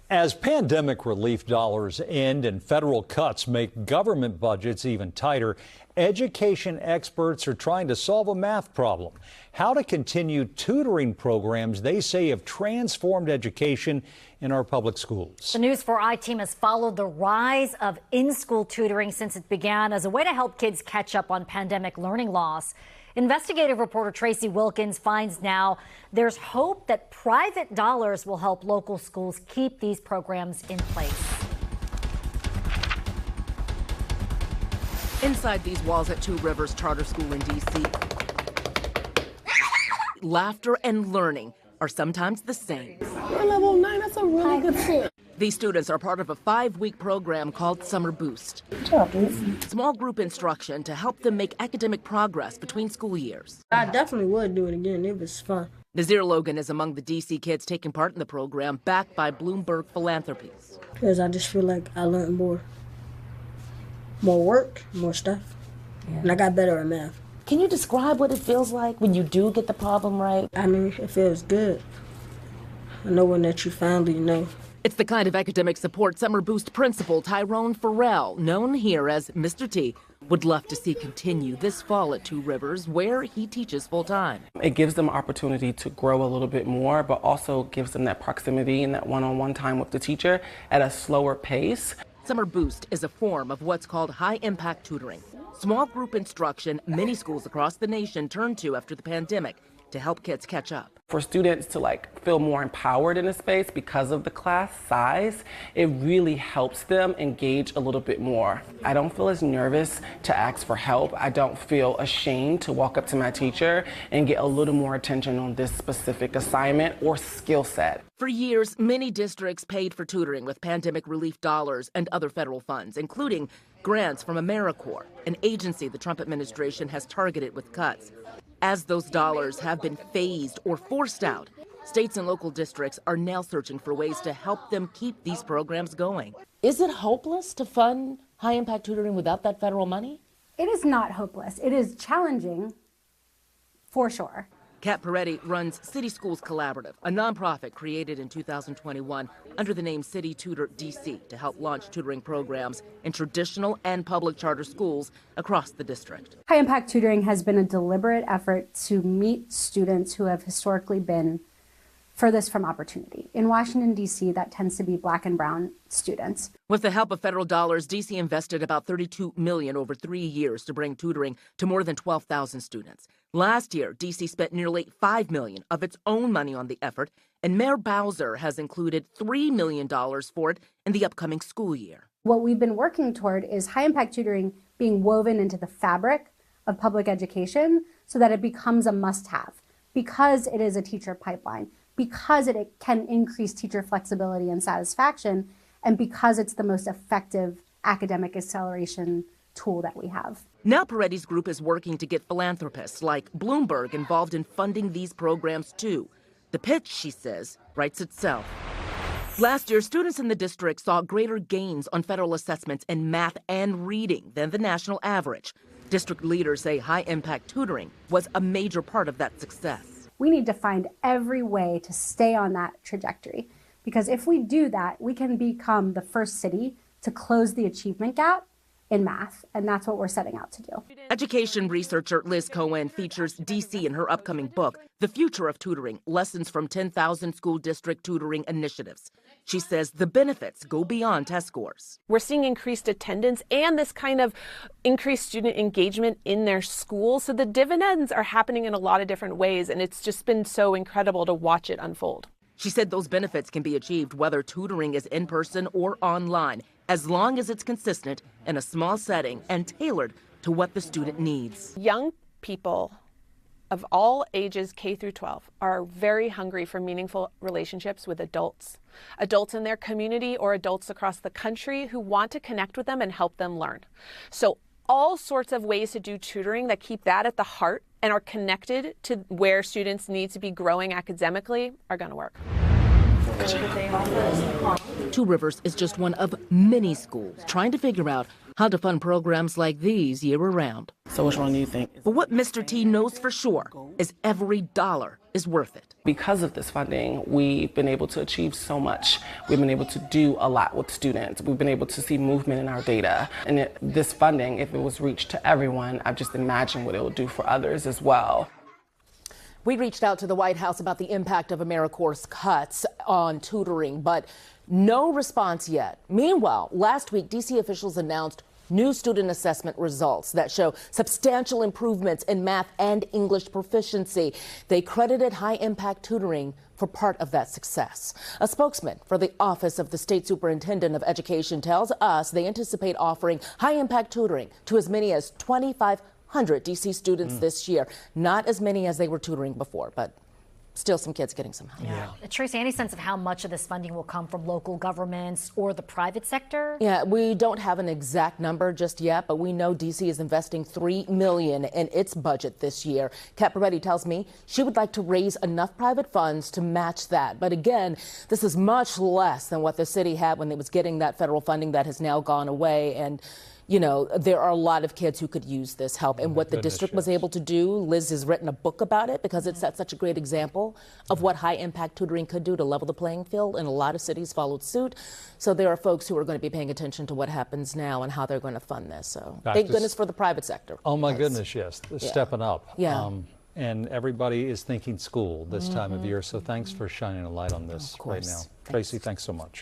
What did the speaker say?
As pandemic relief dollars end and federal cuts make government budgets even tighter, education experts are trying to solve a math problem. How to continue tutoring programs they say have transformed education in our public schools. The News 4i team has followed the rise of in-school tutoring since it began as a way to help kids catch up on pandemic learning loss. Investigative reporter Tracee Wilkins finds now there's hope that private dollars will help local schools keep these programs in place. Inside these walls at Two Rivers Charter School in D.C., laughter and learning are sometimes the same. You're level 9, that's a really good fit. These students are part of a 5-week program called Summer Boost. Good job, dude. Small group instruction to help them make academic progress between school years. I definitely would do it again. It was fun. Nazir Logan is among the D.C. kids taking part in the program, backed by Bloomberg Philanthropies. Because I just feel like I learned more work, more stuff, and I got better at math. Can you describe what it feels like when you do get the problem right? I mean, it feels good. I know when that you finally know. It's the kind of academic support Summer Boost principal Tyrone Farrell, known here as Mr. T, would love to see continue this fall at Two Rivers, where he teaches full-time. It gives them opportunity to grow a little bit more, but also gives them that proximity and that one-on-one time with the teacher at a slower pace. Summer Boost is a form of what's called high-impact tutoring, small group instruction many schools across the nation turned to after the pandemic to help kids catch up. For students to feel more empowered in a space because of the class size, it really helps them engage a little bit more. I don't feel as nervous to ask for help. I don't feel ashamed to walk up to my teacher and get a little more attention on this specific assignment or skill set. For years, many districts paid for tutoring with pandemic relief dollars and other federal funds, including grants from AmeriCorps, an agency the Trump administration has targeted with cuts. As those dollars have been phased or forced out, states and local districts are now searching for ways to help them keep these programs going. Is it hopeless to fund high-impact tutoring without that federal money? It is not hopeless. It is challenging, for sure. Kat Peretti runs City Schools Collaborative, a nonprofit created in 2021 under the name City Tutor DC to help launch tutoring programs in traditional and public charter schools across the district. High-impact tutoring has been a deliberate effort to meet students who have historically been furthest from opportunity. In Washington, D.C., that tends to be Black and brown students. With the help of federal dollars, D.C. invested about $32 million over 3 years to bring tutoring to more than 12,000 students. Last year, D.C. spent nearly $5 million of its own money on the effort, and Mayor Bowser has included $3 million for it in the upcoming school year. What we've been working toward is high-impact tutoring being woven into the fabric of public education so that it becomes a must-have, because it is a teacher pipeline, because it can increase teacher flexibility and satisfaction, and because it's the most effective academic acceleration tool that we have. Now Peretti's group is working to get philanthropists like Bloomberg involved in funding these programs too. The pitch, she says, writes itself. Last year, students in the district saw greater gains on federal assessments in math and reading than the national average. District leaders say high-impact tutoring was a major part of that success. We need to find every way to stay on that trajectory, because if we do that, we can become the first city to close the achievement gap in math, and that's what we're setting out to do. Education researcher Liz Cohen features D.C. in her upcoming book, The Future of Tutoring, Lessons from 10,000 School District Tutoring Initiatives. She says the benefits go beyond test scores. We're seeing increased attendance and this kind of increased student engagement in their schools. So the dividends are happening in a lot of different ways, and it's just been so incredible to watch it unfold. She said those benefits can be achieved whether tutoring is in person or online, as long as it's consistent in a small setting and tailored to what the student needs. Young people of all ages K through 12 are very hungry for meaningful relationships with adults in their community or adults across the country who want to connect with them and help them learn. So all sorts of ways to do tutoring that keep that at the heart and are connected to where students need to be growing academically are going to work. Two Rivers is just one of many schools trying to figure out how to fund programs like these year around. So which one do you think? But what Mr. T knows for sure is every dollar is worth it. Because of this funding, we've been able to achieve so much. We've been able to do a lot with students. We've been able to see movement in our data. And this funding, if it was reached to everyone, I've just imagined what it will do for others as well. We reached out to the White House about the impact of AmeriCorps cuts on tutoring, but no response yet. Meanwhile, last week, D.C. officials announced new student assessment results that show substantial improvements in math and English proficiency. They credited high-impact tutoring for part of that success. A spokesman for the Office of the State Superintendent of Education tells us they anticipate offering high-impact tutoring to as many as 2,500 D.C. students this year. Not as many as they were tutoring before, but still some kids getting some help. Yeah. Tracee, any sense of how much of this funding will come from local governments or the private sector? Yeah, we don't have an exact number just yet, but we know D.C. is investing $3 million in its budget this year. Caparetti tells me she would like to raise enough private funds to match that. But again, this is much less than what the city had when it was getting that federal funding that has now gone away. And you know, there are a lot of kids who could use this help. And what the district was able to do, Liz has written a book about it because it sets such a great example of what high-impact tutoring could do to level the playing field, and a lot of cities followed suit. So there are folks who are going to be paying attention to what happens now and how they're going to fund this. So thank goodness for the private sector. Oh, my goodness, yes. They're stepping up. Yeah. And everybody is thinking school this time of year, so thanks for shining a light on this right now. Tracee, thanks so much.